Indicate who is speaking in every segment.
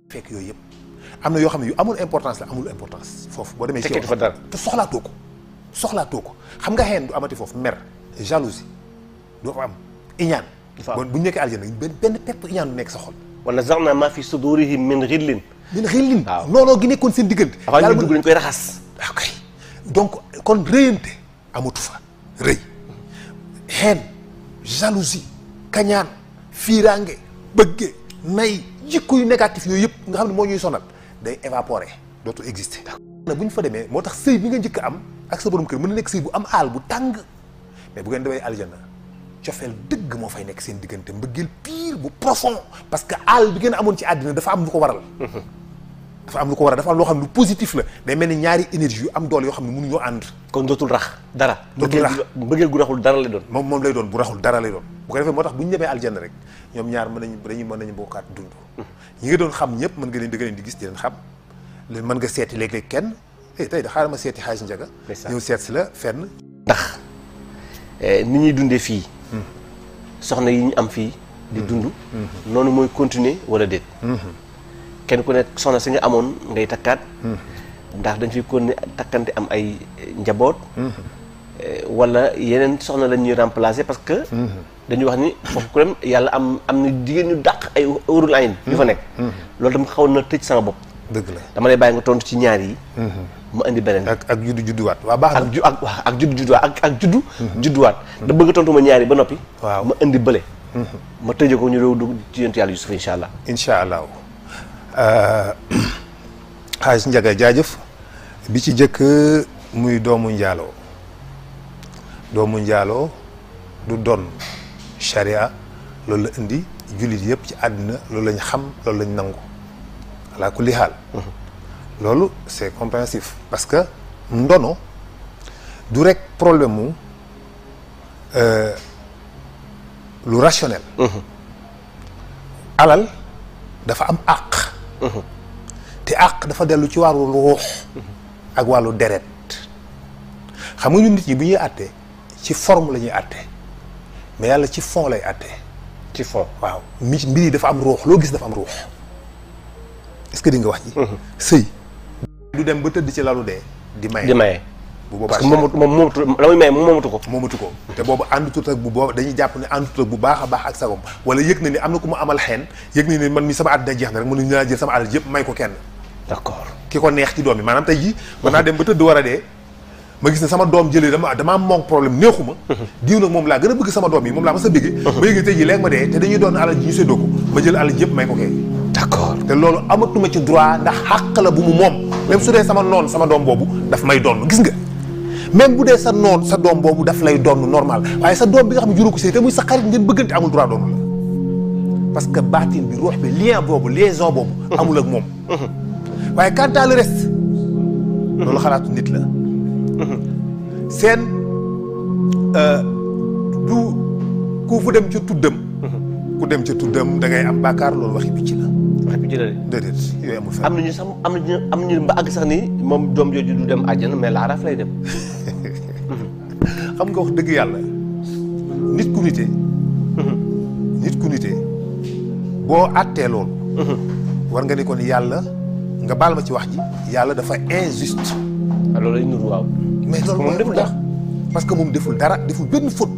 Speaker 1: fekk yooyu yëpp am na yoo xam ne yu amul importance la amul importance foofu boo demee ci
Speaker 2: fekkee fa dara
Speaker 1: te soxlaatoo ko xam nga xeen du amati foofu mer jalousie doo fa am iñaan bon bu ñu nekkee aljana benn pepp iñaan du nekk sa xol
Speaker 2: wala naza'naa maa fi suduurihim min ghillin
Speaker 1: noonoo gi nekkoon seen diggante
Speaker 2: avant ñu dugg dañ koy raxas
Speaker 1: ok donc kon rëyante amatu fa rëy xeen jalousie kañaan fiiraange bëgge nay jikko yu négatif yooyu yëpp nga xam ne moo ñuy sonal day évaporer dootul exister na bu ñu fa demee moo tax sëy bi nga njëkk am ak sa borom kër mën na nekk sëy bu am aal bu tàng mais bu ngeen demee aljana cofeel dëgg moo fay nekk seen diggante mbëggeel pire bu profond parce que aal bi ngeen amoon ci àddina dafa am lu ko waral dafa am loo xam ne lu positif la day mel ni ñaari énergie yu am doole yoo xam ne mënuñoo ànd
Speaker 2: kon dootul rax dara
Speaker 1: dootul rax
Speaker 2: mbëggeel gu raxul dara lay doon
Speaker 1: moom lay doon bu raxul dara lay doon bu ko defee moo tax bu ñu demee aljanna rek ñoom ñaar mën nañu bokkaat dund ñi nga doon xam ñëpp mën nga leen di gis di leen xam leen mën nga seeti léeg-léeg kenn tey da xaaral ma seeti Hadj Ndiaga ñëw seet si la fenn
Speaker 2: ndax ni ñuy dundee fii soxna yi ñu am fii di dund noonu mooy continuer wala déet kenn ku nekk soxna si nga amoon ngay takkaat ndax dañ fi kon takkante am ay njaboot wala yeneen soxna lañ ñuy remplacer parce que dañuy wax ni foofu ku dem yàlla am na jigéen ñu dàq ay urul ayn yu fa nekk loolu tam xaw na tëj sama bopp
Speaker 1: dëgg la
Speaker 2: dama lay bàyyi nga tontu ci ñaar yi ma indi beneen
Speaker 1: ak judduwaat waa baax na
Speaker 2: ak judduwaat da bëgg tontu ma ñaar yi ba noppi
Speaker 1: waaw
Speaker 2: ma indi bële ma tëje ko ñu réew dugg ci yonent yàlla Yuusuf
Speaker 1: incha allah Hadj Ndiaga jaajëf bi ci jëkk muy doomu njaaloo du doon charia loolu la indi jullit yëpp ci àddina loolu lañ xam loolu lañ nangu ala kulli xaal loolu c'est compréhensif parce que ndono du rek problème mu lu rationnel alal dafa am àq te àq dafa dellu ci wàllu ruux ak wàllu deret xam nga ñun nit ñi bu ñuy àttee ci forme la ñuy àttee mais yàlla ci fond lay àttee
Speaker 2: ci fond
Speaker 1: waaw mbir yi dafa am ruux loo gis dafa am ruux est-ce que di nga wax ji sëy du dem ba tëdd ci lalu dee di maye bu boobaa
Speaker 2: moomatu la muy maye moomatu ko
Speaker 1: te boobu àndutut ak bu booba dañuy jàpp ne àndutut ak bu baax a baax ak sagom wala yëg na ni am na ku mu amal xeen yëg na ni man mi sama àddina jeex na rek mënuñu naa jël sama alal yëpp may ko kenn
Speaker 2: d'accord
Speaker 1: ki ko neex ci doom yi maanaam tey jii mën naa dem ba tëdd war a dee ma gis ne sama doom jëlee damaa manque problème neexuma diw nag moom laa gën a bëgg sama doom yi moom laa ma sa bëggee ba yëgee tey jii léegi ma dee te dañuy doon alal ji ñu séddoo ko ma jël alal yëpp may ko kay
Speaker 2: d'accord
Speaker 1: te loolu amatuma ci droit ndax xàq la bu mu moom même su dee sama noon sama doom boobu daf may doon gis nga même bu dee sa noon sa doom boobu daf lay doon normal waaye sa doom bi nga xam ne juru ko sëy te muy sa xarit ngeen bëggante amul droit doon la parce que baatin bi ruux bi lien boobu liaison boobu amul ak moom waaye quant à le reste loolu xalaatu nit la seen du ku fu dem ca tuddam ku dem ca tuddam da ngay am bàkkaar loolu waxi picc la déedéet yooyu amul
Speaker 2: am nañu sax am nañu ba àgg sax ni moom doom jooju du dem àjjana mais laaraaf lay dem
Speaker 1: xam nga wax dëgg yàlla nit ku nite boo àttee loolu war nga ni kon yàlla nga baal ma ci wax ji yàlla dafa injuste
Speaker 2: loolu lay nuru waaw
Speaker 1: mais loolu moom deful dara parce que moom deful dara deful benn faute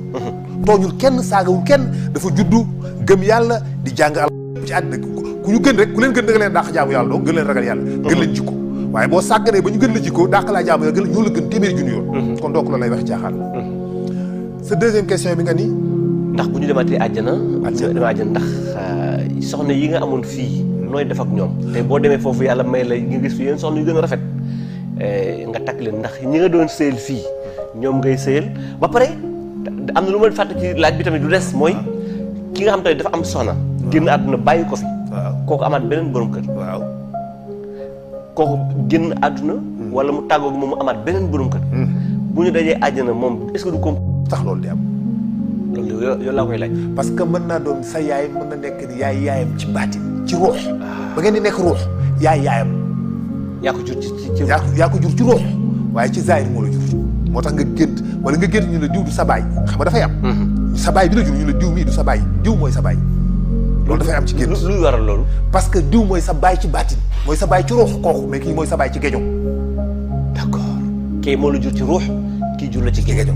Speaker 1: tooñul kenn saagawul kenn dafa juddu gëm yàlla di jàng al ci àddina ku ñu gën rek ku leen gën da nga leen dàq jaamu yàlla doo gën leen ragal yàlla gën leen jikko waaye boo sàgganee ba ñu gën la jikko dàq laa jaamu yàlla ñoo la gën téeméeri junni yoon kon donc loolu lay wax caaxaan sa deuxième question bi nga ni
Speaker 2: ndax bu ñu demaatee àjjana ndax soxna yi nga amoon fii nooy def ak ñoom te boo demee foofu yàlla may la nga gis fi yéen soxna yu gën a rafet nga takk leen ndax ñi nga doon sëyal fii ñoom ngay sëyal ba pare am na lu ma fàtte ci laaj bi tamit du des mooy ki nga xam te ne dafa am soxna génn àdduna bàyyi ko fi kooku amaat beneen borom kër
Speaker 1: waaw
Speaker 2: kooku génn àdduna wala mu tàggoog moom mu amaat beneen borom kër bu ñu dajee àjjana moom est-ce que du ko
Speaker 1: tax loolu di am
Speaker 2: loolu yow laa koy laaj
Speaker 1: parce que mën naa doon sa yaay mën na nekk ni yaayam ci baatin ci ruux ba ngeen di nekk ruux yaayam
Speaker 2: yaa ko jur ci
Speaker 1: yaa ko jur ci ruux waaye ci zaahir moo la jur moo tax nga gént wala nga gént ñu la diw du sa baay xam nga dafay am sa baay bi la jur ñu la diw mii du sa baay diw mooy sa baay loolu dafay am ci gént.
Speaker 2: luy waral loolu.
Speaker 1: parce que diw mooy sa baay ci baatin mooy sa baay ci ruux kooku mais kii mooy sa baay ci géño
Speaker 2: d'accord kii moo la jur ci ruux kii jur la ci géño